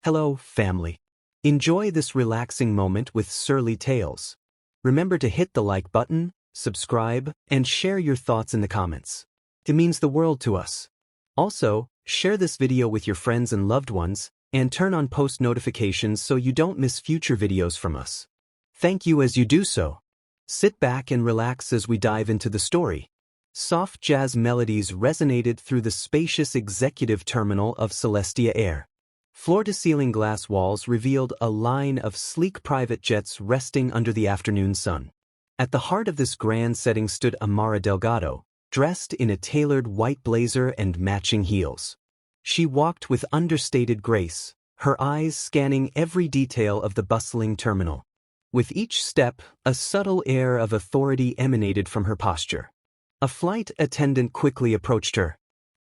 Hello, family. Enjoy this relaxing moment with Surly Tales. Remember to hit the like button, subscribe, and share your thoughts in the comments. It means the world to us. Also, share this video with your friends and loved ones, and turn on post notifications so you don't miss future videos from us. Thank you as you do so. Sit back and relax as we dive into the story. Soft jazz melodies resonated through the spacious executive terminal of Celestia Air. Floor-to-ceiling glass walls revealed a line of sleek private jets resting under the afternoon sun. At the heart of this grand setting stood Amara Delgado, dressed in a tailored white blazer and matching heels. She walked with understated grace, her eyes scanning every detail of the bustling terminal. With each step, a subtle air of authority emanated from her posture. A flight attendant quickly approached her.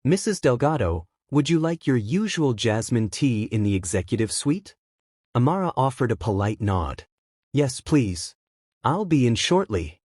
"Mrs. Delgado, would you like your usual jasmine tea in the executive suite?" Amara offered a polite nod. "Yes, please. I'll be in shortly."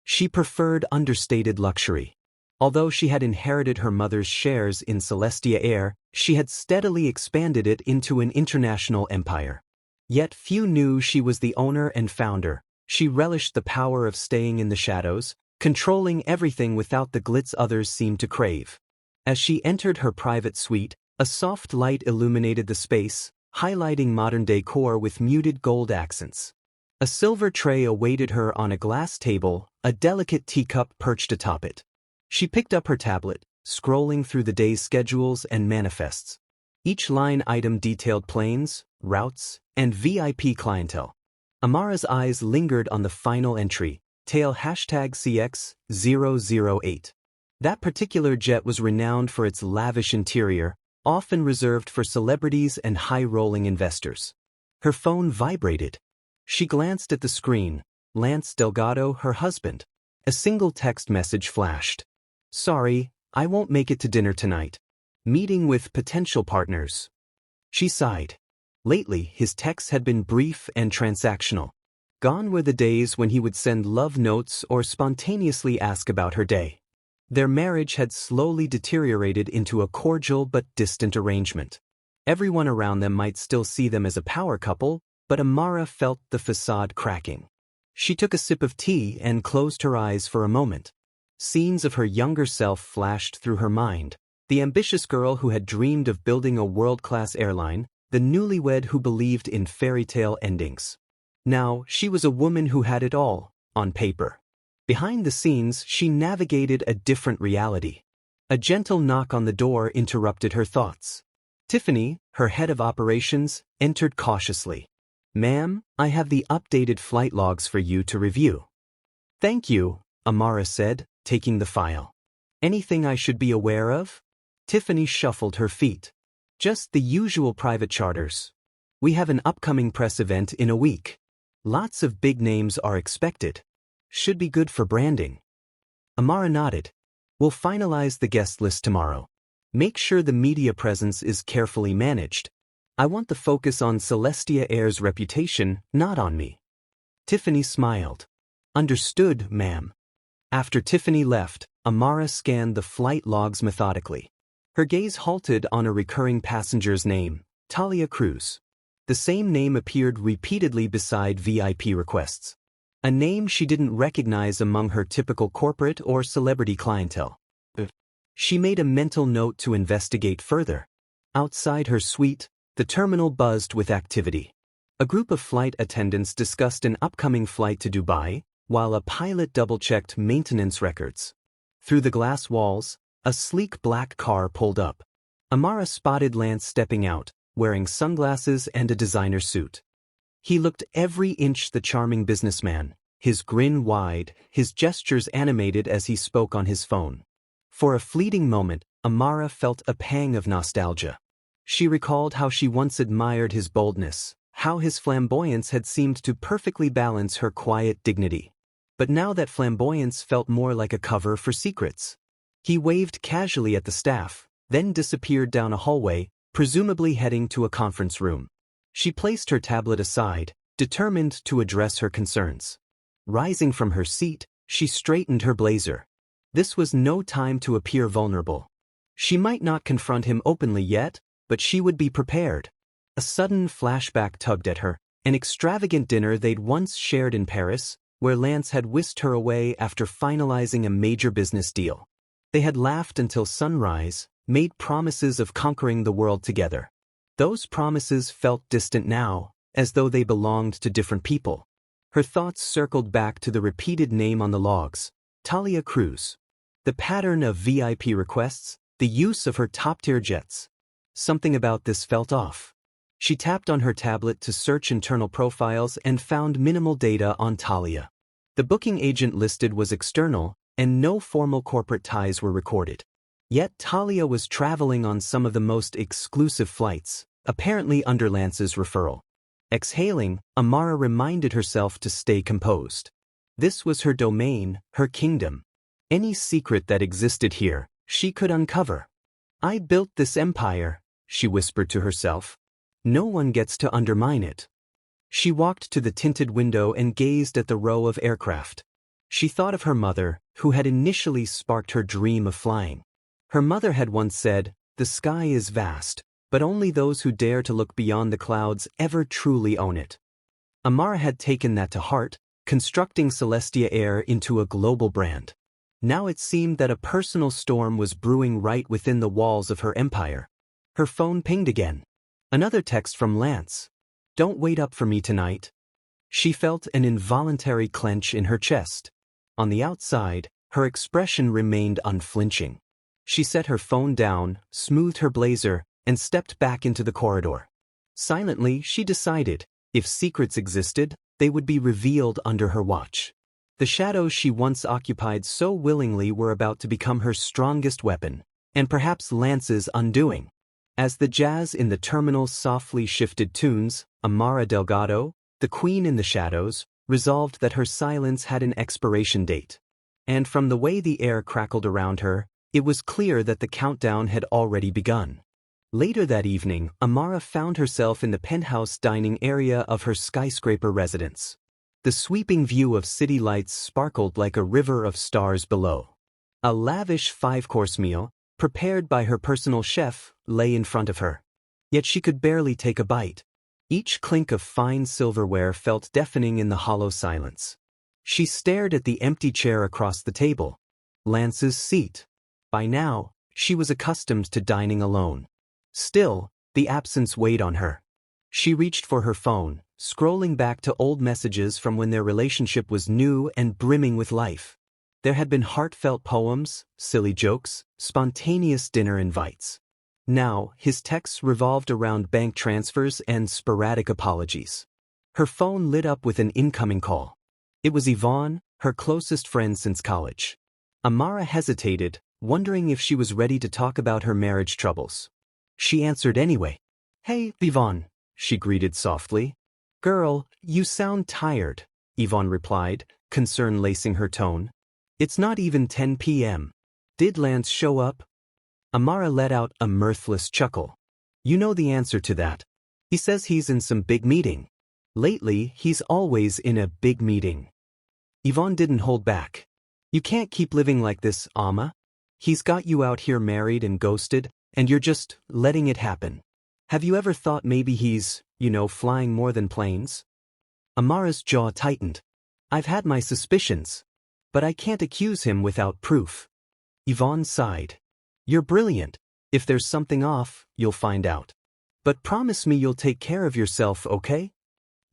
She preferred understated luxury. Although she had inherited her mother's shares in Celestia Air, she had steadily expanded it into an international empire. Yet few knew she was the owner and founder. She relished the power of staying in the shadows, controlling everything without the glitz others seemed to crave. As she entered her private suite, a soft light illuminated the space, highlighting modern decor with muted gold accents. A silver tray awaited her on a glass table, a delicate teacup perched atop it. She picked up her tablet, scrolling through the day's schedules and manifests. Each line item detailed planes, routes, and VIP clientele. Amara's eyes lingered on the final entry, tail #CX008. That particular jet was renowned for its lavish interior, often reserved for celebrities and high-rolling investors. Her phone vibrated. She glanced at the screen. Lance Delgado, her husband. A single text message flashed. "Sorry, I won't make it to dinner tonight. Meeting with potential partners." She sighed. Lately, his texts had been brief and transactional. Gone were the days when he would send love notes or spontaneously ask about her day. Their marriage had slowly deteriorated into a cordial but distant arrangement. Everyone around them might still see them as a power couple, but Amara felt the facade cracking. She took a sip of tea and closed her eyes for a moment. Scenes of her younger self flashed through her mind. The ambitious girl who had dreamed of building a world-class airline, the newlywed who believed in fairy tale endings. Now, she was a woman who had it all, on paper. Behind the scenes, she navigated a different reality. A gentle knock on the door interrupted her thoughts. Tiffany, her head of operations, entered cautiously. "Ma'am, I have the updated flight logs for you to review." "Thank you," Amara said, taking the file. "Anything I should be aware of?" Tiffany shuffled her feet. "Just the usual private charters. We have an upcoming press event in a week. Lots of big names are expected. Should be good for branding." Amara nodded. "We'll finalize the guest list tomorrow. Make sure the media presence is carefully managed. I want the focus on Celestia Air's reputation, not on me." Tiffany smiled. "Understood, ma'am." After Tiffany left, Amara scanned the flight logs methodically. Her gaze halted on a recurring passenger's name, Talia Cruz. The same name appeared repeatedly beside VIP requests. A name she didn't recognize among her typical corporate or celebrity clientele. She made a mental note to investigate further. Outside her suite, the terminal buzzed with activity. A group of flight attendants discussed an upcoming flight to Dubai, while a pilot double-checked maintenance records. Through the glass walls, a sleek black car pulled up. Amara spotted Lance stepping out, wearing sunglasses and a designer suit. He looked every inch the charming businessman, his grin wide, his gestures animated as he spoke on his phone. For a fleeting moment, Amara felt a pang of nostalgia. She recalled how she once admired his boldness, how his flamboyance had seemed to perfectly balance her quiet dignity. But now that flamboyance felt more like a cover for secrets. He waved casually at the staff, then disappeared down a hallway, presumably heading to a conference room. She placed her tablet aside, determined to address her concerns. Rising from her seat, she straightened her blazer. This was no time to appear vulnerable. She might not confront him openly yet, but she would be prepared. A sudden flashback tugged at her, an extravagant dinner they'd once shared in Paris, where Lance had whisked her away after finalizing a major business deal. They had laughed until sunrise, made promises of conquering the world together. Those promises felt distant now, as though they belonged to different people. Her thoughts circled back to the repeated name on the logs, Talia Cruz. The pattern of VIP requests, the use of her top-tier jets. Something about this felt off. She tapped on her tablet to search internal profiles and found minimal data on Talia. The booking agent listed was external, and no formal corporate ties were recorded. Yet Talia was traveling on some of the most exclusive flights, apparently under Lance's referral. Exhaling, Amara reminded herself to stay composed. This was her domain, her kingdom. Any secret that existed here, she could uncover. "I built this empire," she whispered to herself. "No one gets to undermine it." She walked to the tinted window and gazed at the row of aircraft. She thought of her mother, who had initially sparked her dream of flying. Her mother had once said, "The sky is vast, but only those who dare to look beyond the clouds ever truly own it." Amara had taken that to heart, constructing Celestia Air into a global brand. Now it seemed that a personal storm was brewing right within the walls of her empire. Her phone pinged again. Another text from Lance. "Don't wait up for me tonight." She felt an involuntary clench in her chest. On the outside, her expression remained unflinching. She set her phone down, smoothed her blazer, and stepped back into the corridor. Silently, she decided, if secrets existed, they would be revealed under her watch. The shadows she once occupied so willingly were about to become her strongest weapon, and perhaps Lance's undoing. As the jazz in the terminal softly shifted tunes, Amara Delgado, the queen in the shadows, resolved that her silence had an expiration date. And from the way the air crackled around her, it was clear that the countdown had already begun. Later that evening, Amara found herself in the penthouse dining area of her skyscraper residence. The sweeping view of city lights sparkled like a river of stars below. A lavish 5-course meal, prepared by her personal chef, lay in front of her. Yet she could barely take a bite. Each clink of fine silverware felt deafening in the hollow silence. She stared at the empty chair across the table. Lance's seat. By now, she was accustomed to dining alone. Still, the absence weighed on her. She reached for her phone, scrolling back to old messages from when their relationship was new and brimming with life. There had been heartfelt poems, silly jokes, spontaneous dinner invites. Now, his texts revolved around bank transfers and sporadic apologies. Her phone lit up with an incoming call. It was Yvonne, her closest friend since college. Amara hesitated, wondering if she was ready to talk about her marriage troubles. She answered anyway. "Hey, Yvonne," she greeted softly. "Girl, you sound tired," Yvonne replied, concern lacing her tone. "It's not even 10 p.m. Did Lance show up?" Amara let out a mirthless chuckle. "You know the answer to that. He says he's in some big meeting. Lately, he's always in a big meeting." Yvonne didn't hold back. "You can't keep living like this, Amma. He's got you out here married and ghosted, and you're just letting it happen. Have you ever thought maybe he's, flying more than planes?" Amara's jaw tightened. "I've had my suspicions. But I can't accuse him without proof." Yvonne sighed. "You're brilliant. If there's something off, you'll find out. But promise me you'll take care of yourself, okay?"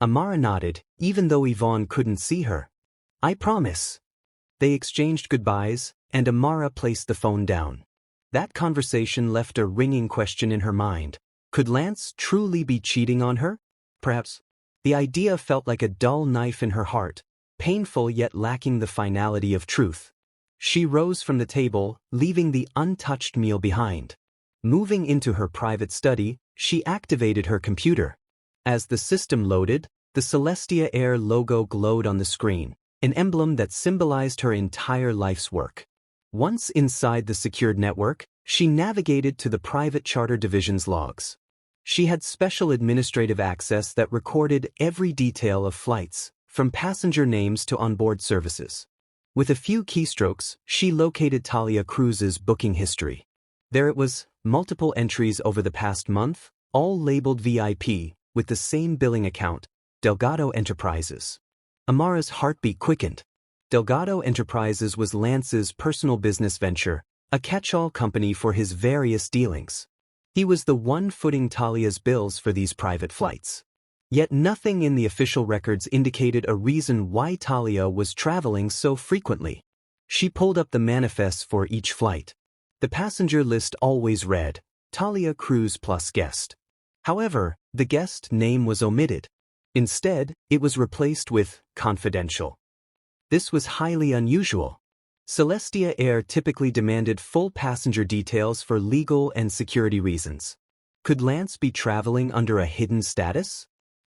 Amara nodded, even though Yvonne couldn't see her. "I promise." They exchanged goodbyes, and Amara placed the phone down. That conversation left a ringing question in her mind. Could Lance truly be cheating on her? Perhaps. The idea felt like a dull knife in her heart, painful yet lacking the finality of truth. She rose from the table, leaving the untouched meal behind. Moving into her private study, she activated her computer. As the system loaded, the Celestia Air logo glowed on the screen, an emblem that symbolized her entire life's work. Once inside the secured network, she navigated to the private charter division's logs. She had special administrative access that recorded every detail of flights, from passenger names to onboard services. With a few keystrokes, she located Talia Cruz's booking history. There it was, multiple entries over the past month, all labeled VIP, with the same billing account, Delgado Enterprises. Amara's heartbeat quickened. Delgado Enterprises was Lance's personal business venture, a catch-all company for his various dealings. He was the one footing Talia's bills for these private flights. Yet nothing in the official records indicated a reason why Talia was traveling so frequently. She pulled up the manifests for each flight. The passenger list always read, Talia Cruise plus guest. However, the guest name was omitted. Instead, it was replaced with confidential. This was highly unusual. Celestia Air typically demanded full passenger details for legal and security reasons. Could Lance be traveling under a hidden status?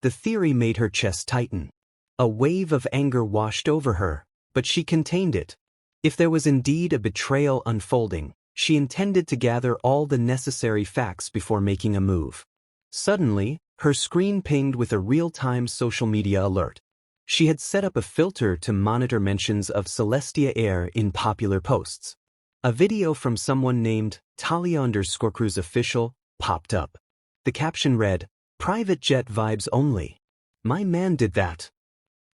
The theory made her chest tighten. A wave of anger washed over her, but she contained it. If there was indeed a betrayal unfolding, she intended to gather all the necessary facts before making a move. Suddenly, her screen pinged with a real-time social media alert. She had set up a filter to monitor mentions of Celestia Air in popular posts. A video from someone named Talia_Cruise Official popped up. The caption read, "Private jet vibes only. My man did that."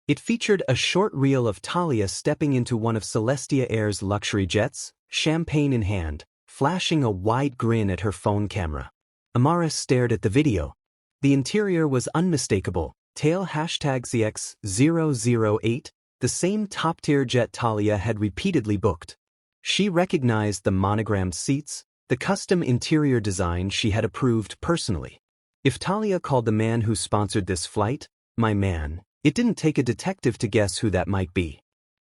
It featured a short reel of Talia stepping into one of Celestia Air's luxury jets, champagne in hand, flashing a wide grin at her phone camera. Amara stared at the video. The interior was unmistakable. Tail #CX008, the same top-tier jet Talia had repeatedly booked. She recognized the monogrammed seats, the custom interior design she had approved personally. If Talia called the man who sponsored this flight, "my man," it didn't take a detective to guess who that might be.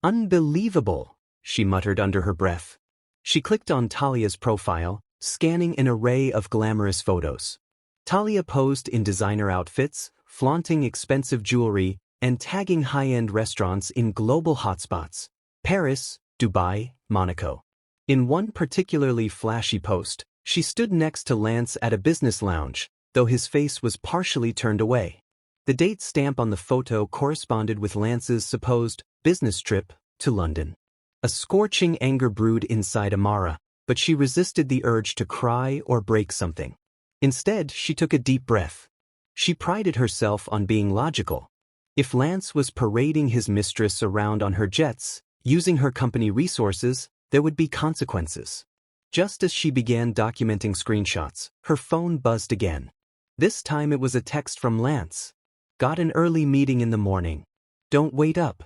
"Unbelievable," she muttered under her breath. She clicked on Talia's profile, scanning an array of glamorous photos. Talia posed in designer outfits, flaunting expensive jewelry, and tagging high-end restaurants in global hotspots: Paris, Dubai, Monaco. In one particularly flashy post, she stood next to Lance at a business lounge, though his face was partially turned away. The date stamp on the photo corresponded with Lance's supposed business trip to London. A scorching anger brewed inside Amara, but she resisted the urge to cry or break something. Instead, she took a deep breath. She prided herself on being logical. If Lance was parading his mistress around on her jets, using her company resources, there would be consequences. Just as she began documenting screenshots, her phone buzzed again. This time it was a text from Lance. "Got an early meeting in the morning. Don't wait up."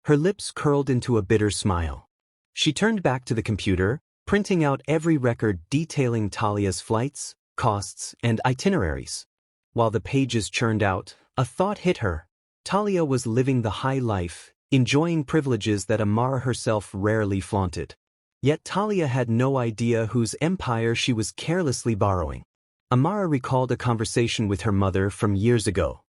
Her lips curled into a bitter smile. She turned back to the computer, printing out every record detailing Talia's flights, costs, and itineraries. While the pages churned out, a thought hit her. Talia was living the high life, enjoying privileges that Amara herself rarely flaunted. Yet Talia had no idea whose empire she was carelessly borrowing. Amara recalled a conversation with her mother from years ago.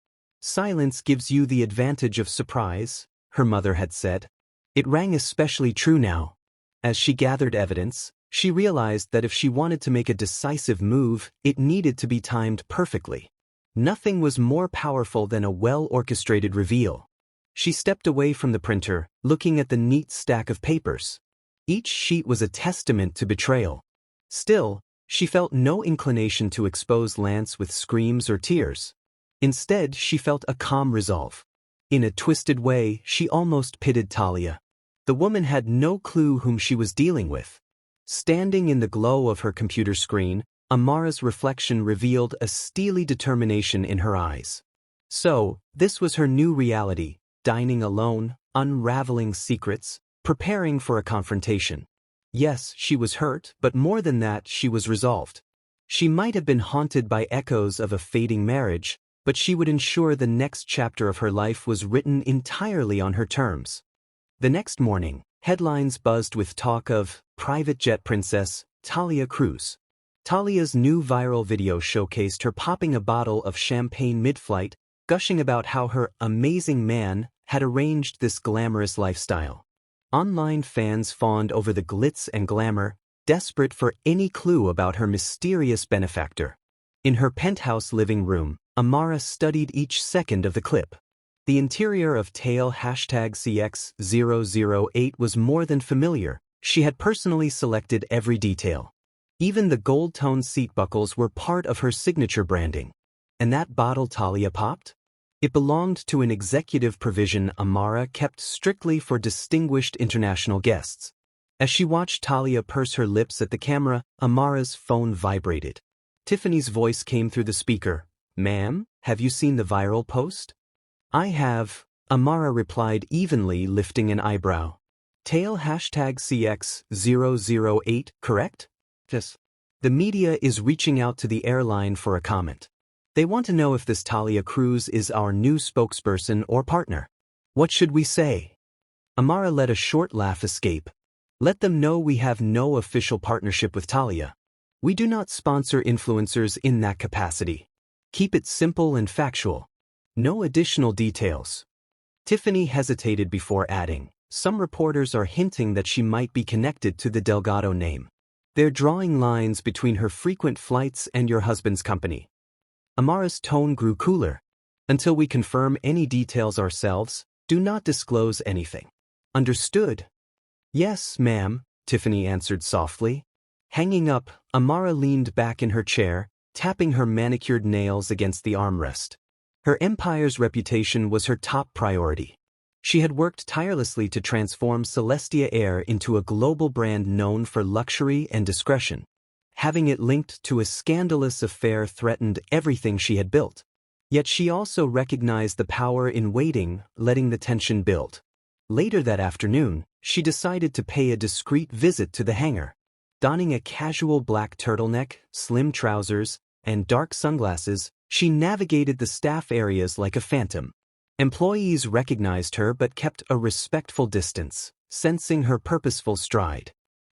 "Silence gives you the advantage of surprise," her mother had said. It rang especially true now. As she gathered evidence, she realized that if she wanted to make a decisive move, it needed to be timed perfectly. Nothing was more powerful than a well-orchestrated reveal. She stepped away from the printer, looking at the neat stack of papers. Each sheet was a testament to betrayal. Still, she felt no inclination to expose Lance with screams or tears. Instead, she felt a calm resolve. In a twisted way, she almost pitied Talia. The woman had no clue whom she was dealing with. Standing in the glow of her computer screen, Amara's reflection revealed a steely determination in her eyes. So, this was her new reality, dining alone, unraveling secrets, preparing for a confrontation. Yes, she was hurt, but more than that, she was resolved. She might have been haunted by echoes of a fading marriage, but she would ensure the next chapter of her life was written entirely on her terms. The next morning, headlines buzzed with talk of private jet princess Talia Cruise. Talia's new viral video showcased her popping a bottle of champagne mid-flight, gushing about how her amazing man had arranged this glamorous lifestyle. Online fans fawned over the glitz and glamour, desperate for any clue about her mysterious benefactor. In her penthouse living room, Amara studied each second of the clip. The interior of tail #CX008 was more than familiar. She had personally selected every detail. Even the gold-toned seat buckles were part of her signature branding. And that bottle Talia popped? It belonged to an executive provision Amara kept strictly for distinguished international guests. As she watched Talia purse her lips at the camera, Amara's phone vibrated. Tiffany's voice came through the speaker. "Ma'am, have you seen the viral post?" "I have," Amara replied evenly, lifting an eyebrow. "Tail #CX008, correct?" "Yes." "The media is reaching out to the airline for a comment. They want to know if this Talia Cruz is our new spokesperson or partner. What should we say?" Amara let a short laugh escape. "Let them know we have no official partnership with Talia. We do not sponsor influencers in that capacity. Keep it simple and factual. No additional details." Tiffany hesitated before adding, "Some reporters are hinting that she might be connected to the Delgado name. They're drawing lines between her frequent flights and your husband's company." Amara's tone grew cooler. "Until we confirm any details ourselves, do not disclose anything. Understood?" "Yes, ma'am," Tiffany answered softly. Hanging up, Amara leaned back in her chair, tapping her manicured nails against the armrest. Her empire's reputation was her top priority. She had worked tirelessly to transform Celestia Air into a global brand known for luxury and discretion. Having it linked to a scandalous affair threatened everything she had built. Yet she also recognized the power in waiting, letting the tension build. Later that afternoon, she decided to pay a discreet visit to the hangar. Donning a casual black turtleneck, slim trousers, and dark sunglasses, she navigated the staff areas like a phantom. Employees recognized her but kept a respectful distance, sensing her purposeful stride.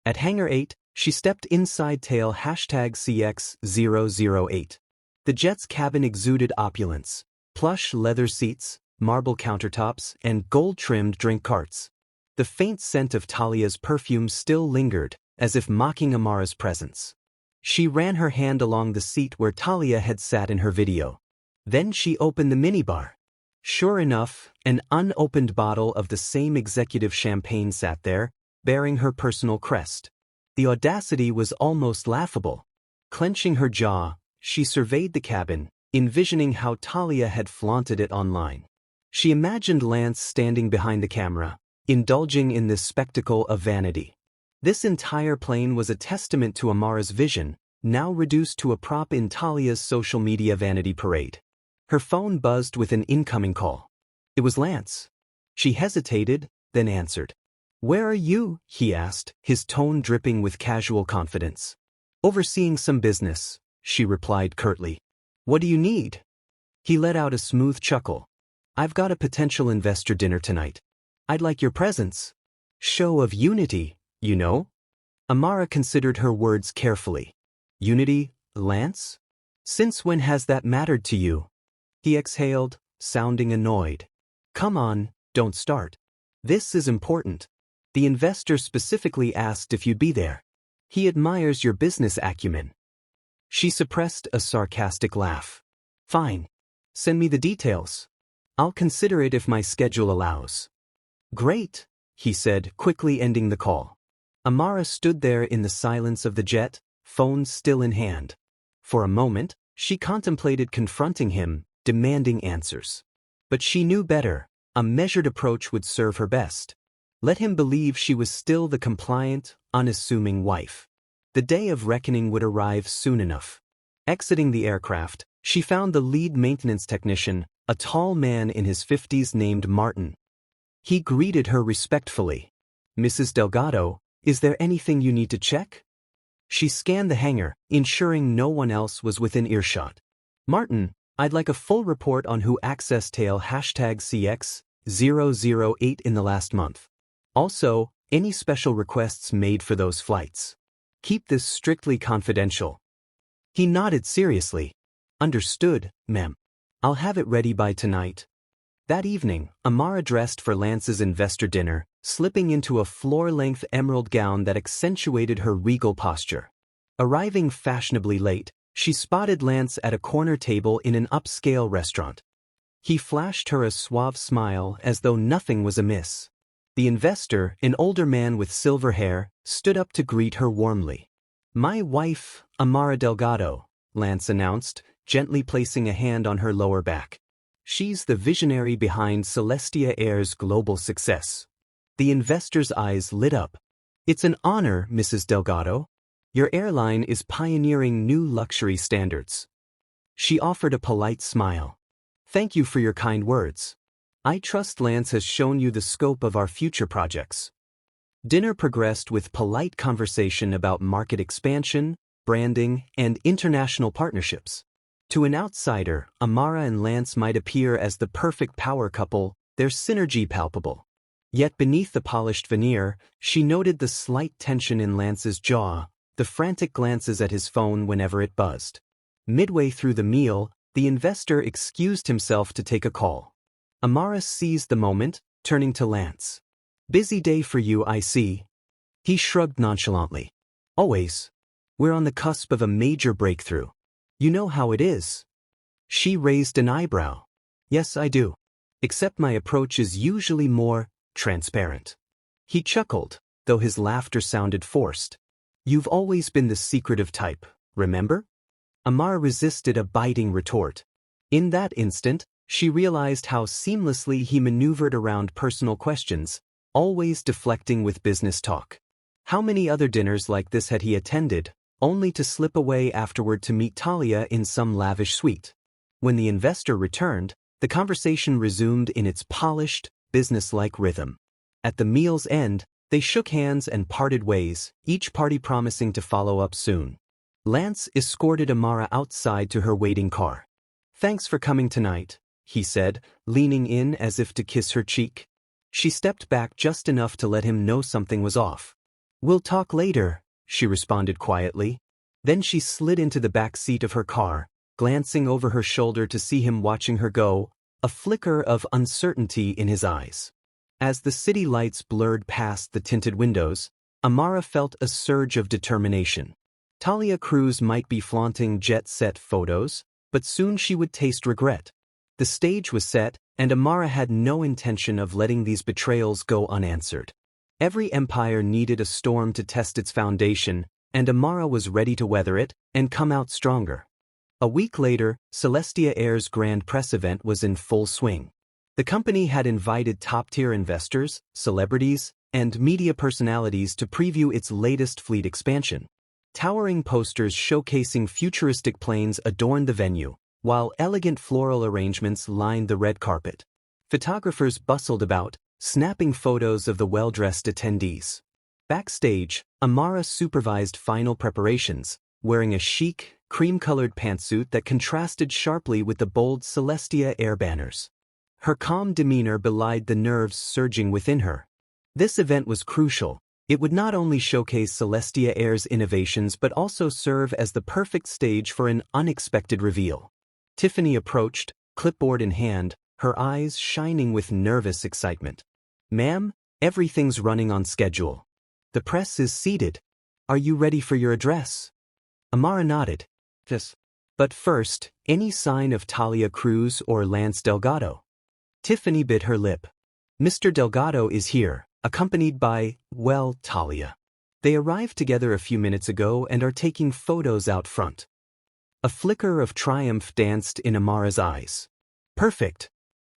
At Hangar 8, she stepped inside tail #CX008. The jet's cabin exuded opulence: plush leather seats, marble countertops, and gold-trimmed drink carts. The faint scent of Talia's perfume still lingered, as if mocking Amara's presence. She ran her hand along the seat where Talia had sat in her video. Then she opened the minibar. Sure enough, an unopened bottle of the same executive champagne sat there, bearing her personal crest. The audacity was almost laughable. Clenching her jaw, she surveyed the cabin, envisioning how Talia had flaunted it online. She imagined Lance standing behind the camera, indulging in this spectacle of vanity. This entire plane was a testament to Amara's vision, now reduced to a prop in Talia's social media vanity parade. Her phone buzzed with an incoming call. It was Lance. She hesitated, then answered. "Where are you?" he asked, his tone dripping with casual confidence. "Overseeing some business," she replied curtly. "What do you need?" He let out a smooth chuckle. "I've got a potential investor dinner tonight. I'd like your presence. Show of unity, you know?" Amara considered her words carefully. "Unity, Lance? Since when has that mattered to you?" He exhaled, sounding annoyed. "Come on, don't start. This is important. The investor specifically asked if you'd be there. He admires your business acumen." She suppressed a sarcastic laugh. "Fine. Send me the details. I'll consider it if my schedule allows." "Great," he said, quickly ending the call. Amara stood there in the silence of the jet, phone still in hand. For a moment, she contemplated confronting him, demanding answers. But she knew better. A measured approach would serve her best. Let him believe she was still the compliant, unassuming wife. The day of reckoning would arrive soon enough. Exiting the aircraft, she found the lead maintenance technician, a tall man in his 50s named Martin. He greeted her respectfully. "Mrs. Delgado, is there anything you need to check?" She scanned the hangar, ensuring no one else was within earshot. "Martin, I'd like a full report on who accessed tail #CX008 in the last month. Also, any special requests made for those flights. Keep this strictly confidential." He nodded seriously. "Understood, ma'am. I'll have it ready by tonight." That evening, Amara dressed for Lance's investor dinner, slipping into a floor-length emerald gown that accentuated her regal posture. Arriving fashionably late, she spotted Lance at a corner table in an upscale restaurant. He flashed her a suave smile as though nothing was amiss. The investor, an older man with silver hair, stood up to greet her warmly. My wife, Amara Delgado, Lance announced, gently placing a hand on her lower back. She's the visionary behind Celestia Air's global success. The investor's eyes lit up. It's an honor, Mrs. Delgado. Your airline is pioneering new luxury standards. She offered a polite smile. Thank you for your kind words. I trust Lance has shown you the scope of our future projects. Dinner progressed with polite conversation about market expansion, branding, and international partnerships. To an outsider, Amara and Lance might appear as the perfect power couple, their synergy palpable. Yet beneath the polished veneer, she noted the slight tension in Lance's jaw, the frantic glances at his phone whenever it buzzed. Midway through the meal, the investor excused himself to take a call. Amara seized the moment, turning to Lance. Busy day for you, I see. He shrugged nonchalantly. Always. We're on the cusp of a major breakthrough. You know how it is. She raised an eyebrow. Yes, I do. Except my approach is usually more transparent. He chuckled, though his laughter sounded forced. You've always been the secretive type, remember? Amara resisted a biting retort. In that instant, she realized how seamlessly he maneuvered around personal questions, always deflecting with business talk. How many other dinners like this had he attended, only to slip away afterward to meet Talia in some lavish suite? When the investor returned, the conversation resumed in its polished, business-like rhythm. At the meal's end, they shook hands and parted ways, each party promising to follow up soon. Lance escorted Amara outside to her waiting car. Thanks for coming tonight, he said, leaning in as if to kiss her cheek. She stepped back just enough to let him know something was off. We'll talk later, she responded quietly. Then she slid into the back seat of her car, glancing over her shoulder to see him watching her go, a flicker of uncertainty in his eyes. As the city lights blurred past the tinted windows, Amara felt a surge of determination. Talia Cruz might be flaunting jet-set photos, but soon she would taste regret. The stage was set, and Amara had no intention of letting these betrayals go unanswered. Every empire needed a storm to test its foundation, and Amara was ready to weather it and come out stronger. A week later, Celestia Air's grand press event was in full swing. The company had invited top-tier investors, celebrities, and media personalities to preview its latest fleet expansion. Towering posters showcasing futuristic planes adorned the venue, while elegant floral arrangements lined the red carpet. Photographers bustled about, snapping photos of the well-dressed attendees. Backstage, Amara supervised final preparations, wearing a chic, cream-colored pantsuit that contrasted sharply with the bold Celestia Air banners. Her calm demeanor belied the nerves surging within her. This event was crucial. It would not only showcase Celestia Air's innovations but also serve as the perfect stage for an unexpected reveal. Tiffany approached, clipboard in hand, her eyes shining with nervous excitement. Ma'am, everything's running on schedule. The press is seated. Are you ready for your address? Amara nodded. Yes. But first, any sign of Talia Cruz or Lance Delgado? Tiffany bit her lip. Mr. Delgado is here, accompanied by, well, Talia. They arrived together a few minutes ago and are taking photos out front. A flicker of triumph danced in Amara's eyes. Perfect.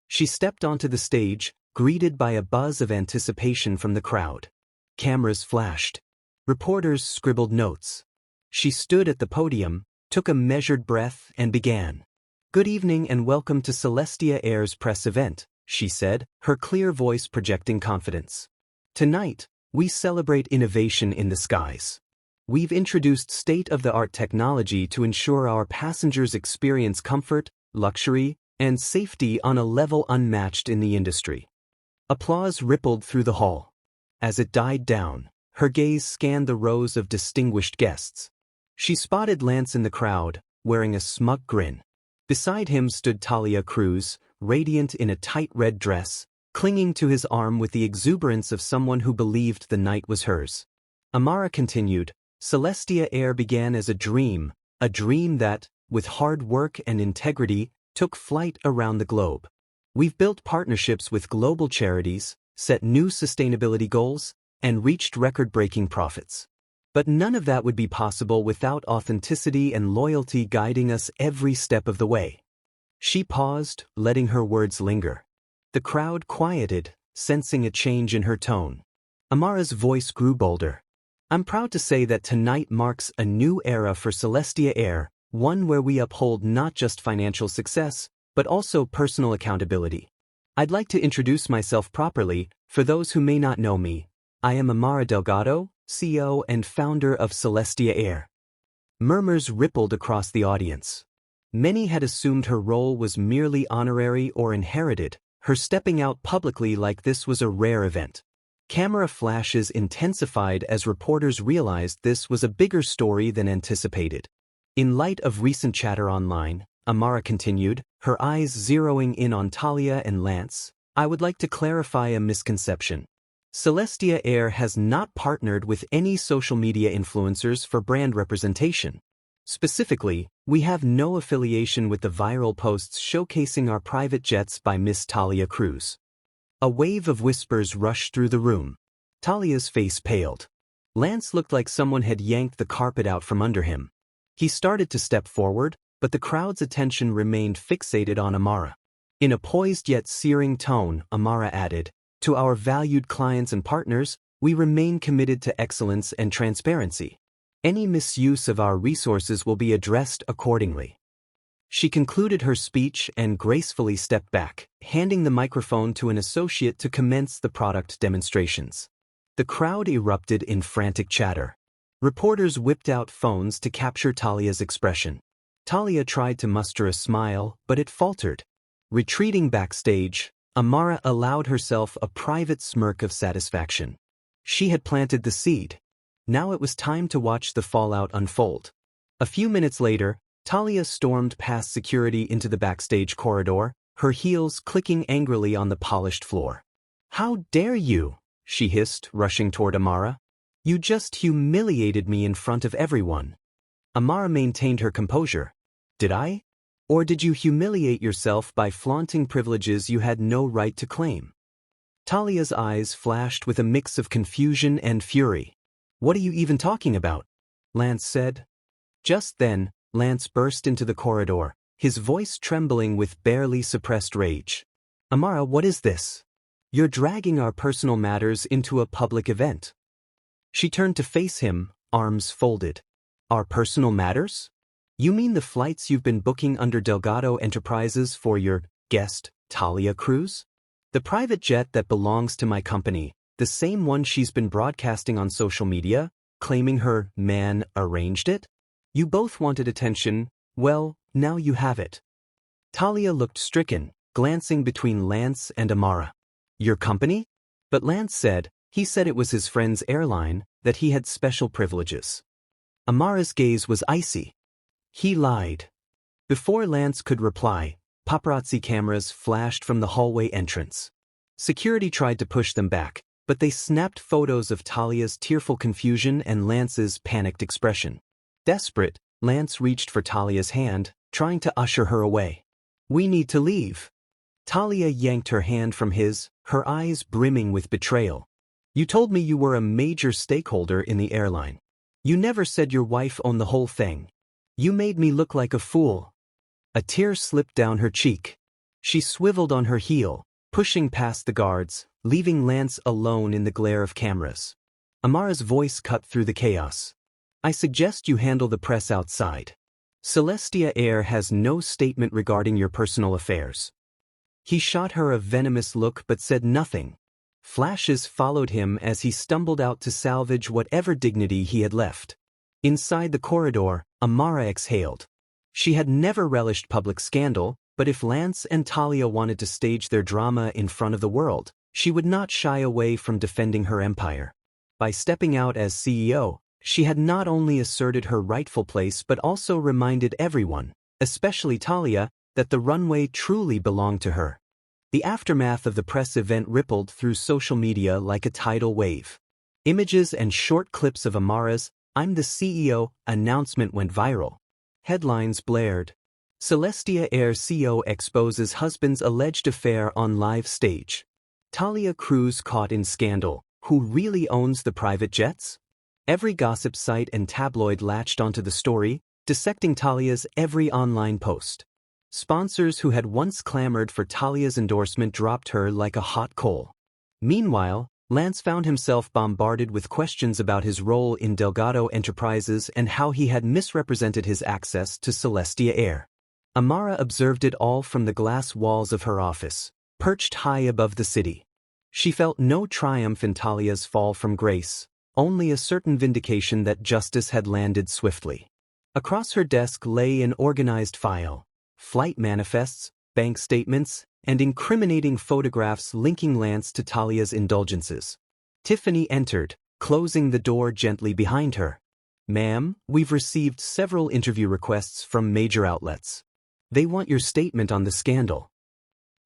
She stepped onto the stage, greeted by a buzz of anticipation from the crowd. Cameras flashed. Reporters scribbled notes. She stood at the podium, took a measured breath, and began. Good evening and welcome to Celestia Air's press event, she said, her clear voice projecting confidence. Tonight, we celebrate innovation in the skies. We've introduced state-of-the-art technology to ensure our passengers experience comfort, luxury, and safety on a level unmatched in the industry. Applause rippled through the hall. As it died down, her gaze scanned the rows of distinguished guests. She spotted Lance in the crowd, wearing a smug grin. Beside him stood Talia Cruz, radiant in a tight red dress, clinging to his arm with the exuberance of someone who believed the night was hers. Amara continued, Celestia Air began as a dream that, with hard work and integrity, took flight around the globe. We've built partnerships with global charities, set new sustainability goals, and reached record-breaking profits. But none of that would be possible without authenticity and loyalty guiding us every step of the way. She paused, letting her words linger. The crowd quieted, sensing a change in her tone. Amara's voice grew bolder. I'm proud to say that tonight marks a new era for Celestia Air, one where we uphold not just financial success, but also personal accountability. I'd like to introduce myself properly. For those who may not know me, I am Amara Delgado, CEO and founder of Celestia Air. Murmurs rippled across the audience. Many had assumed her role was merely honorary or inherited, her stepping out publicly like this was a rare event. Camera flashes intensified as reporters realized this was a bigger story than anticipated. In light of recent chatter online, Amara continued, her eyes zeroing in on Talia and Lance, I would like to clarify a misconception. Celestia Air has not partnered with any social media influencers for brand representation. Specifically, we have no affiliation with the viral posts showcasing our private jets by Miss Talia Cruz. A wave of whispers rushed through the room. Talia's face paled. Lance looked like someone had yanked the carpet out from under him. He started to step forward, but the crowd's attention remained fixated on Amara. In a poised yet searing tone, Amara added, to our valued clients and partners, we remain committed to excellence and transparency. Any misuse of our resources will be addressed accordingly. She concluded her speech and gracefully stepped back, handing the microphone to an associate to commence the product demonstrations. The crowd erupted in frantic chatter. Reporters whipped out phones to capture Talia's expression. Talia tried to muster a smile, but it faltered. Retreating backstage, Amara allowed herself a private smirk of satisfaction. She had planted the seed. Now it was time to watch the fallout unfold. A few minutes later, Talia stormed past security into the backstage corridor, her heels clicking angrily on the polished floor. How dare you? She hissed, rushing toward Amara. You just humiliated me in front of everyone. Amara maintained her composure. Did I? Or did you humiliate yourself by flaunting privileges you had no right to claim? Talia's eyes flashed with a mix of confusion and fury. What are you even talking about? Lance said. Just then, Lance burst into the corridor, his voice trembling with barely suppressed rage. Amara, what is this? You're dragging our personal matters into a public event. She turned to face him, arms folded. Our personal matters? You mean the flights you've been booking under Delgado Enterprises for your guest, Talia Cruz? The private jet that belongs to my company, the same one she's been broadcasting on social media, claiming her man arranged it? You both wanted attention, well, now you have it. Talia looked stricken, glancing between Lance and Amara. Your company? But Lance said, he said it was his friend's airline, that he had special privileges. Amara's gaze was icy. He lied. Before Lance could reply, paparazzi cameras flashed from the hallway entrance. Security tried to push them back, but they snapped photos of Talia's tearful confusion and Lance's panicked expression. Desperate, Lance reached for Talia's hand, trying to usher her away. We need to leave. Talia yanked her hand from his, her eyes brimming with betrayal. You told me you were a major stakeholder in the airline. You never said your wife owned the whole thing. You made me look like a fool. A tear slipped down her cheek. She swiveled on her heel, pushing past the guards, leaving Lance alone in the glare of cameras. Amara's voice cut through the chaos. I suggest you handle the press outside. Celestia Air has no statement regarding your personal affairs. He shot her a venomous look but said nothing. Flashes followed him as he stumbled out to salvage whatever dignity he had left. Inside the corridor, Amara exhaled. She had never relished public scandal, but if Lance and Talia wanted to stage their drama in front of the world, she would not shy away from defending her empire. By stepping out as CEO, she had not only asserted her rightful place but also reminded everyone, especially Talia, that the runway truly belonged to her. The aftermath of the press event rippled through social media like a tidal wave. Images and short clips of Amara's "I'm the CEO" announcement went viral. Headlines blared. Celestia Air CEO exposes husband's alleged affair on live stage. Talia Cruz caught in scandal. Who really owns the private jets? Every gossip site and tabloid latched onto the story, dissecting Talia's every online post. Sponsors who had once clamored for Talia's endorsement dropped her like a hot coal. Meanwhile, Lance found himself bombarded with questions about his role in Delgado Enterprises and how he had misrepresented his access to Celestia Air. Amara observed it all from the glass walls of her office, perched high above the city. She felt no triumph in Talia's fall from grace, only a certain vindication that justice had landed swiftly. Across her desk lay an organized file, flight manifests, bank statements, and incriminating photographs linking Lance to Talia's indulgences. Tiffany entered, closing the door gently behind her. "Ma'am, we've received several interview requests from major outlets. They want your statement on the scandal."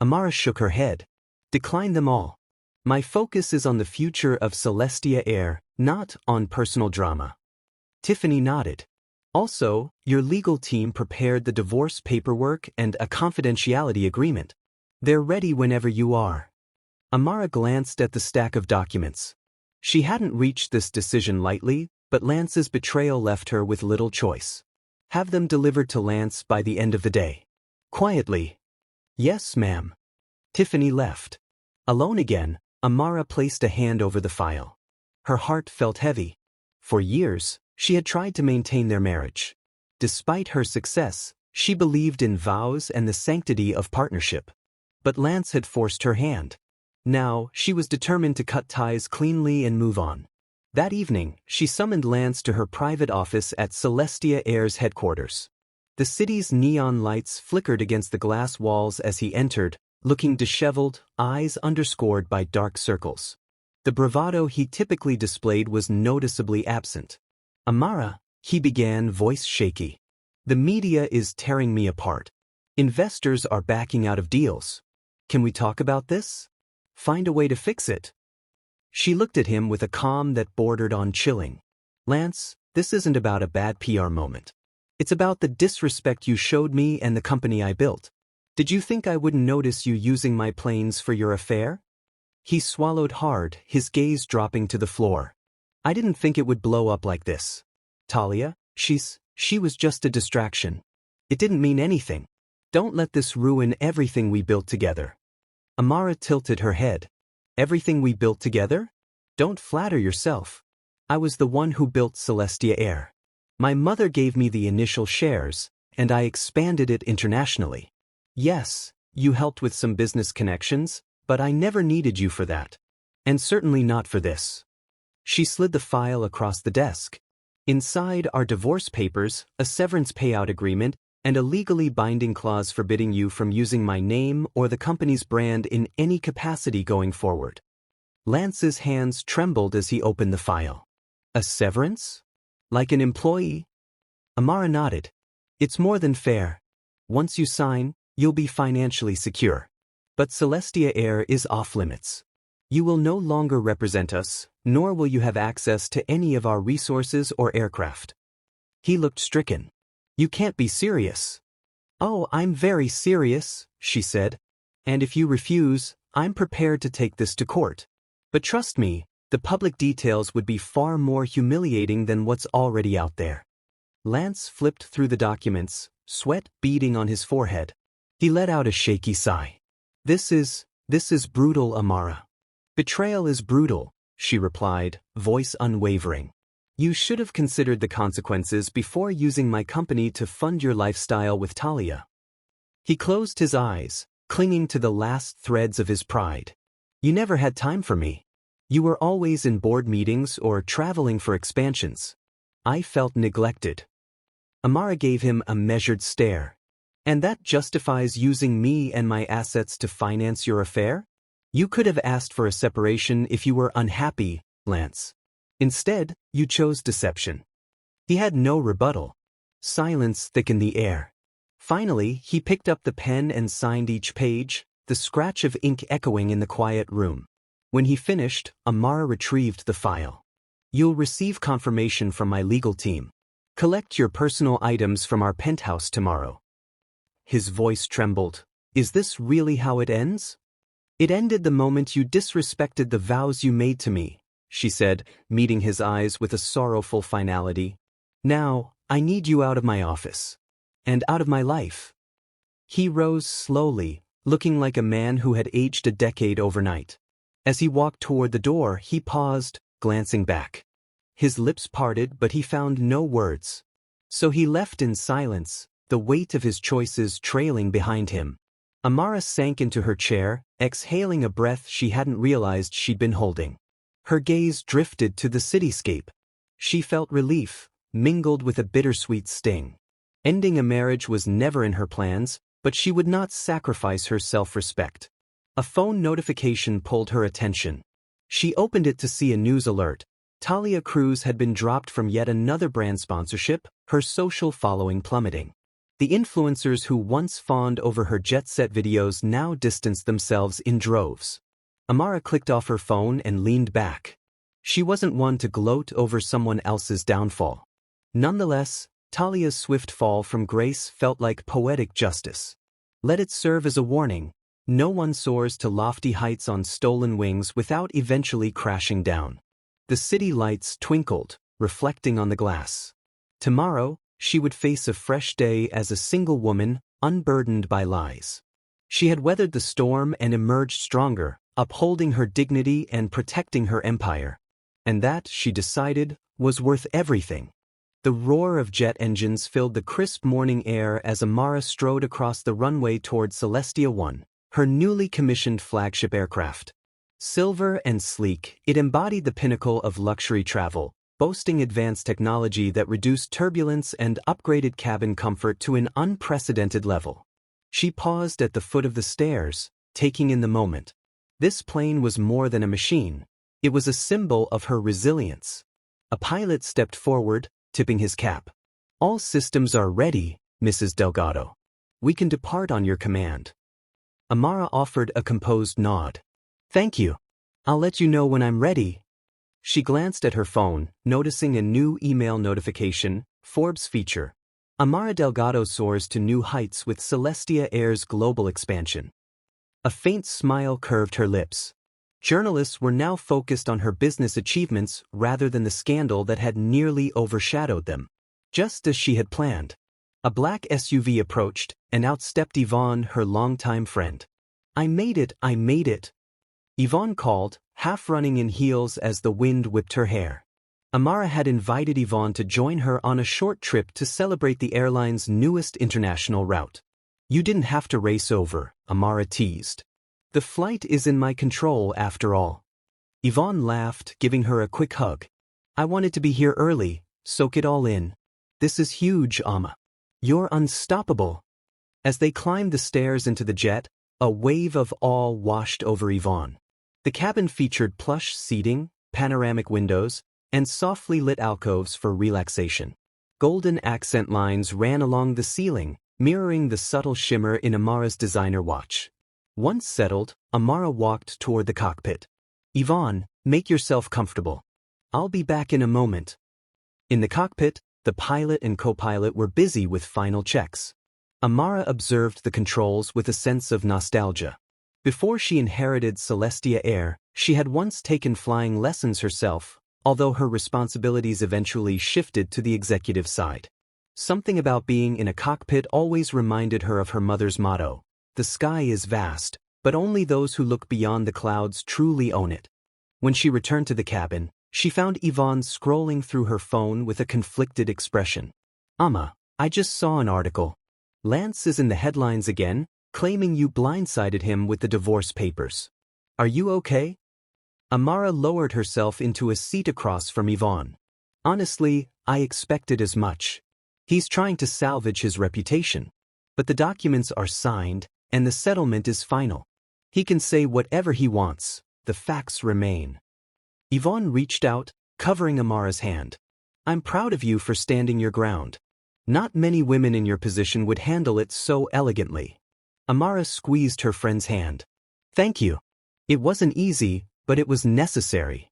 Amara shook her head. "Decline them all. My focus is on the future of Celestia Air, not on personal drama." Tiffany nodded. "Also, your legal team prepared the divorce paperwork and a confidentiality agreement. They're ready whenever you are." Amara glanced at the stack of documents. She hadn't reached this decision lightly, but Lance's betrayal left her with little choice. "Have them delivered to Lance by the end of the day." Quietly. "Yes, ma'am." Tiffany left. Alone again, Amara placed a hand over the file. Her heart felt heavy. For years, she had tried to maintain their marriage. Despite her success, she believed in vows and the sanctity of partnership. But Lance had forced her hand. Now, she was determined to cut ties cleanly and move on. That evening, she summoned Lance to her private office at Celestia Air's headquarters. The city's neon lights flickered against the glass walls as he entered, looking disheveled, eyes underscored by dark circles. The bravado he typically displayed was noticeably absent. "Amara," he began, voice shaky. "The media is tearing me apart. Investors are backing out of deals. Can we talk about this? Find a way to fix it?" She looked at him with a calm that bordered on chilling. "Lance, this isn't about a bad PR moment. It's about the disrespect you showed me and the company I built. Did you think I wouldn't notice you using my planes for your affair?" He swallowed hard, his gaze dropping to the floor. "I didn't think it would blow up like this. Talia, she was just a distraction. It didn't mean anything. Don't let this ruin everything we built together." Amara tilted her head. "Everything we built together? Don't flatter yourself. I was the one who built Celestia Air. My mother gave me the initial shares, and I expanded it internationally. Yes, you helped with some business connections, but I never needed you for that. And certainly not for this." She slid the file across the desk. "Inside are divorce papers, a severance payout agreement, and a legally binding clause forbidding you from using my name or the company's brand in any capacity going forward." Lance's hands trembled as he opened the file. "A severance? Like an employee?" Amara nodded. "It's more than fair. Once you sign, you'll be financially secure. But Celestia Air is off limits. You will no longer represent us, nor will you have access to any of our resources or aircraft." He looked stricken. "You can't be serious." "Oh, I'm very serious," she said. "And if you refuse, I'm prepared to take this to court. But trust me, the public details would be far more humiliating than what's already out there." Lance flipped through the documents, sweat beading on his forehead. He let out a shaky sigh. This is brutal, Amara." "Betrayal is brutal," she replied, voice unwavering. "You should have considered the consequences before using my company to fund your lifestyle with Talia." He closed his eyes, clinging to the last threads of his pride. "You never had time for me. You were always in board meetings or traveling for expansions. I felt neglected." Amara gave him a measured stare. "And that justifies using me and my assets to finance your affair? You could have asked for a separation if you were unhappy, Lance. Instead, you chose deception." He had no rebuttal. Silence thickened the air. Finally, he picked up the pen and signed each page, the scratch of ink echoing in the quiet room. When he finished, Amara retrieved the file. "You'll receive confirmation from my legal team. Collect your personal items from our penthouse tomorrow." His voice trembled. "Is this really how it ends?" "It ended the moment you disrespected the vows you made to me," she said, meeting his eyes with a sorrowful finality. Now, I need you out of my office. And out of my life. He rose slowly, looking like a man who had aged a decade overnight. As he walked toward the door, he paused, glancing back. His lips parted, but he found no words. So he left in silence, the weight of his choices trailing behind him. Amara sank into her chair, exhaling a breath she hadn't realized she'd been holding. Her gaze drifted to the cityscape. She felt relief, mingled with a bittersweet sting. Ending a marriage was never in her plans, but she would not sacrifice her self-respect. A phone notification pulled her attention. She opened it to see a news alert. Talia Cruz had been dropped from yet another brand sponsorship, her social following plummeting. The influencers who once fawned over her jet-set videos now distanced themselves in droves. Amara clicked off her phone and leaned back. She wasn't one to gloat over someone else's downfall. Nonetheless, Talia's swift fall from grace felt like poetic justice. Let it serve as a warning. No one soars to lofty heights on stolen wings without eventually crashing down. The city lights twinkled, reflecting on the glass. Tomorrow, she would face a fresh day as a single woman, unburdened by lies. She had weathered the storm and emerged stronger, upholding her dignity and protecting her empire. And that, she decided, was worth everything. The roar of jet engines filled the crisp morning air as Amara strode across the runway toward Celestia 1, her newly commissioned flagship aircraft. Silver and sleek, it embodied the pinnacle of luxury travel, boasting advanced technology that reduced turbulence and upgraded cabin comfort to an unprecedented level. She paused at the foot of the stairs, taking in the moment. This plane was more than a machine. It was a symbol of her resilience. A pilot stepped forward, tipping his cap. "All systems are ready, Mrs. Delgado. We can depart on your command." Amara offered a composed nod. "Thank you. I'll let you know when I'm ready." She glanced at her phone, noticing a new email notification, Forbes feature. Amara Delgado soars to new heights with Celestia Air's global expansion. A faint smile curved her lips. Journalists were now focused on her business achievements rather than the scandal that had nearly overshadowed them. Just as she had planned. A black SUV approached, and out stepped Yvonne, her longtime friend. I made it." Yvonne called, half running in heels as the wind whipped her hair. Amara had invited Yvonne to join her on a short trip to celebrate the airline's newest international route. "You didn't have to race over," Amara teased. "The flight is in my control after all." Yvonne laughed, giving her a quick hug. "I wanted to be here early, soak it all in. This is huge, Amma. You're unstoppable." As they climbed the stairs into the jet, a wave of awe washed over Yvonne. The cabin featured plush seating, panoramic windows, and softly lit alcoves for relaxation. Golden accent lines ran along the ceiling, mirroring the subtle shimmer in Amara's designer watch. Once settled, Amara walked toward the cockpit. "Yvonne, make yourself comfortable. I'll be back in a moment." In the cockpit, the pilot and co-pilot were busy with final checks. Amara observed the controls with a sense of nostalgia. Before she inherited Celestia Air, she had once taken flying lessons herself, although her responsibilities eventually shifted to the executive side. Something about being in a cockpit always reminded her of her mother's motto: "The sky is vast, but only those who look beyond the clouds truly own it." When she returned to the cabin, she found Yvonne scrolling through her phone with a conflicted expression. "Amma, I just saw an article. Lance is in the headlines again, claiming you blindsided him with the divorce papers. Are you okay?" Amara lowered herself into a seat across from Yvonne. "Honestly, I expected as much. He's trying to salvage his reputation. But the documents are signed, and the settlement is final. He can say whatever he wants, the facts remain." Yvonne reached out, covering Amara's hand. "I'm proud of you for standing your ground. Not many women in your position would handle it so elegantly." Amara squeezed her friend's hand. "Thank you. It wasn't easy, but it was necessary."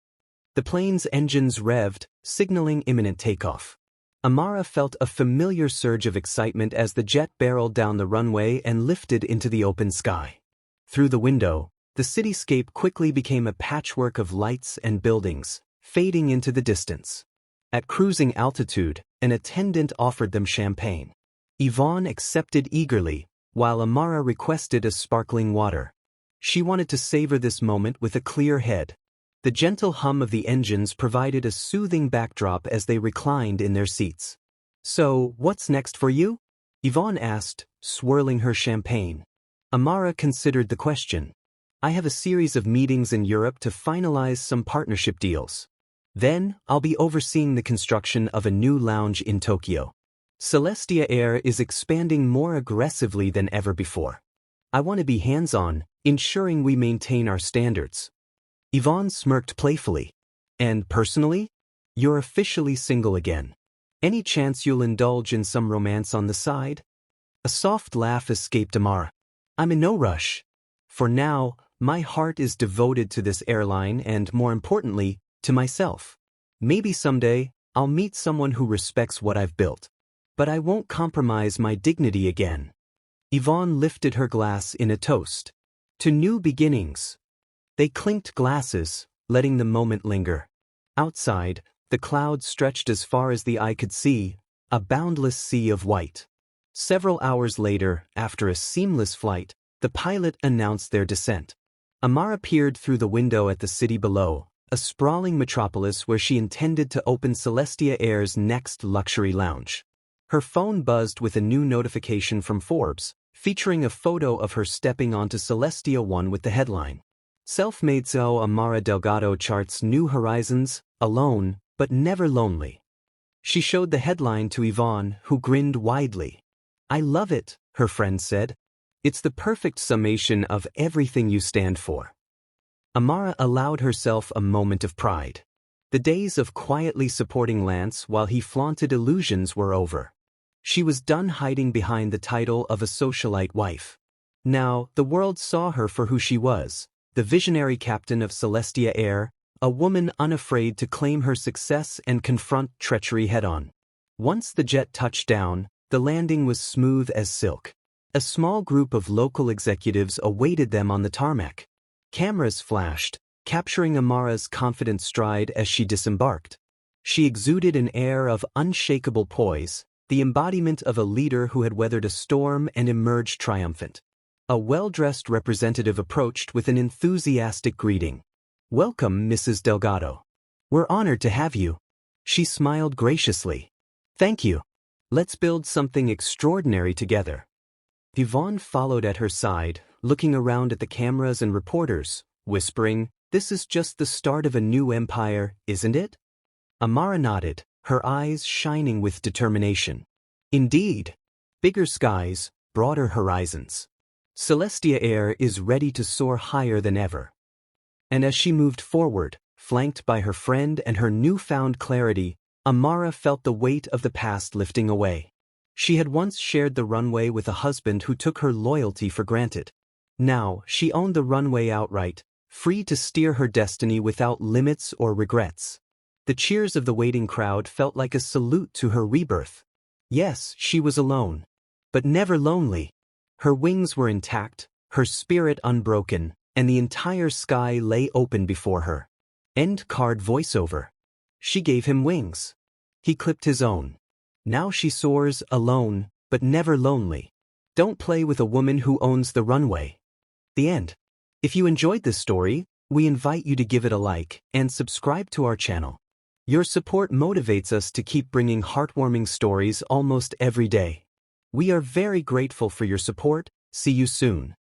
The plane's engines revved, signaling imminent takeoff. Amara felt a familiar surge of excitement as the jet barreled down the runway and lifted into the open sky. Through the window, the cityscape quickly became a patchwork of lights and buildings, fading into the distance. At cruising altitude, an attendant offered them champagne. Yvonne accepted eagerly, while Amara requested a sparkling water. She wanted to savor this moment with a clear head. The gentle hum of the engines provided a soothing backdrop as they reclined in their seats. "So, what's next for you?" Yvonne asked, swirling her champagne. Amara considered the question. "I have a series of meetings in Europe to finalize some partnership deals. Then, I'll be overseeing the construction of a new lounge in Tokyo. Celestia Air is expanding more aggressively than ever before. I want to be hands-on, ensuring we maintain our standards." Yvonne smirked playfully. "And personally? You're officially single again. Any chance you'll indulge in some romance on the side?" A soft laugh escaped Amara. "I'm in no rush. For now, my heart is devoted to this airline and, more importantly, to myself. Maybe someday, I'll meet someone who respects what I've built. But I won't compromise my dignity again." Yvonne lifted her glass in a toast. "To new beginnings." They clinked glasses, letting the moment linger. Outside, the clouds stretched as far as the eye could see, a boundless sea of white. Several hours later, after a seamless flight, the pilot announced their descent. Amara peered through the window at the city below, a sprawling metropolis where she intended to open Celestia Air's next luxury lounge. Her phone buzzed with a new notification from Forbes, featuring a photo of her stepping onto Celestia 1 with the headline, "Self-made CEO Amara Delgado charts new horizons, alone, but never lonely." She showed the headline to Yvonne, who grinned widely. "I love it," her friend said. "It's the perfect summation of everything you stand for." Amara allowed herself a moment of pride. The days of quietly supporting Lance while he flaunted illusions were over. She was done hiding behind the title of a socialite wife. Now, the world saw her for who she was, the visionary captain of Celestia Air, a woman unafraid to claim her success and confront treachery head-on. Once the jet touched down, the landing was smooth as silk. A small group of local executives awaited them on the tarmac. Cameras flashed, capturing Amara's confident stride as she disembarked. She exuded an air of unshakable poise, the embodiment of a leader who had weathered a storm and emerged triumphant. A well-dressed representative approached with an enthusiastic greeting. "Welcome, Mrs. Delgado. We're honored to have you." She smiled graciously. "Thank you. Let's build something extraordinary together." Yvonne followed at her side, looking around at the cameras and reporters, whispering, "This is just the start of a new empire, isn't it?" Amara nodded, her eyes shining with determination. "Indeed. Bigger skies, broader horizons. Celestia Air is ready to soar higher than ever." And as she moved forward, flanked by her friend and her newfound clarity, Amara felt the weight of the past lifting away. She had once shared the runway with a husband who took her loyalty for granted. Now, she owned the runway outright, free to steer her destiny without limits or regrets. The cheers of the waiting crowd felt like a salute to her rebirth. Yes, she was alone, but never lonely. Her wings were intact, her spirit unbroken, and the entire sky lay open before her. End card voiceover. She gave him wings. He clipped his own. Now she soars alone, but never lonely. Don't play with a woman who owns the runway. The end. If you enjoyed this story, we invite you to give it a like and subscribe to our channel. Your support motivates us to keep bringing heartwarming stories almost every day. We are very grateful for your support. See you soon.